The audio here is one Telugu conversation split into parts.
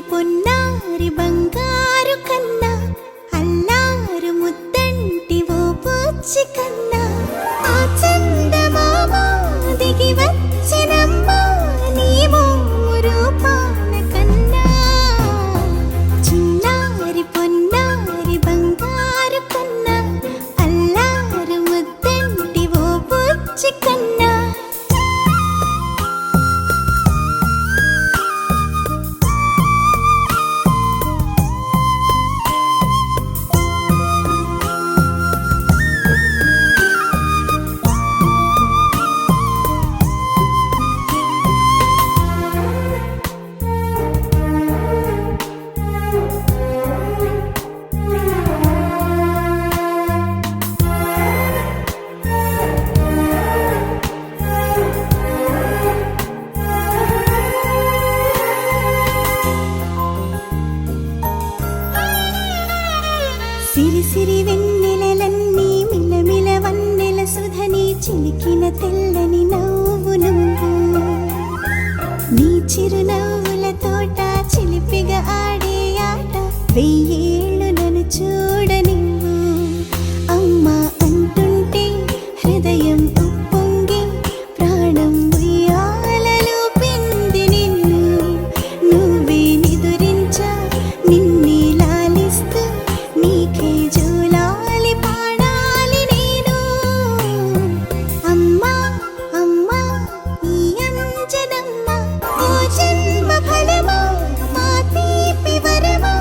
పొన్నారి బంగారు కన్నా అల్లారు ముద్దంటి ఓ బుచ్చి కన్నా ఆ చందమామ దిగి వచ్చినమ్మా నీ రూపాన కన్నా చిన్నారి పొన్నారి బంగారు కన్నా అల్లారు ముద్దంటి ఓ బుచ్చి కన్నా సిరి సిరి వెన్నెలలన్నీ మిలమిల వన్నెల సుధని చిలికిన తెల్లని నవ్వు నువ్వు నీ చిరునవ్వుల తోట చిలిపిగా ఆడే ఆట వెయ్యేళ్ళు నన్ను చూడనివ్వు అమ్మా అంటుంటే హృదయం ఉప్పొంగి ప్రాణం ఉయ్యాలలో పిండి నిన్ను నువ్వే నిదురించా నిన్నే లాలిస్తూ నీకే జూలాలి పాడాలి నేను అమ్మా అమ్మా ఈ అంజనమ్మ ఓ జన్మ ఫలమా మా తీపి వరమా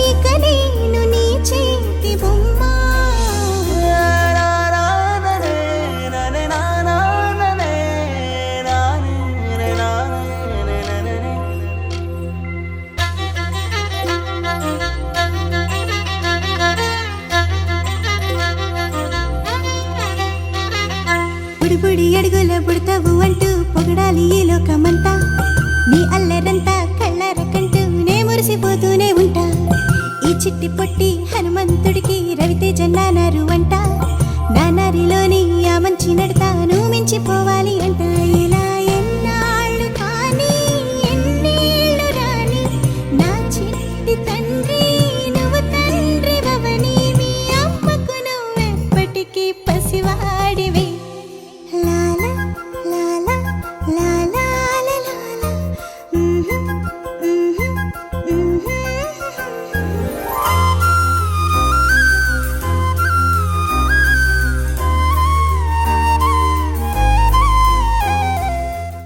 ఇక నేను నీ చేతి బొమ్మ బుడి బుడి అడుగుల బుడతావు అంటూ పొగడాలి ఈ లోకమంతా నీ అల్లరంతా కళ్ళరకంటూ నే మురిసిపోతూనే ఉంటా ఈ చిట్టి పొట్టి హనుమంతుడికి రవితేజ నానారు అంట నానారిలోని ఆ మంచి నడతా నువ్వు మించిపోవాలి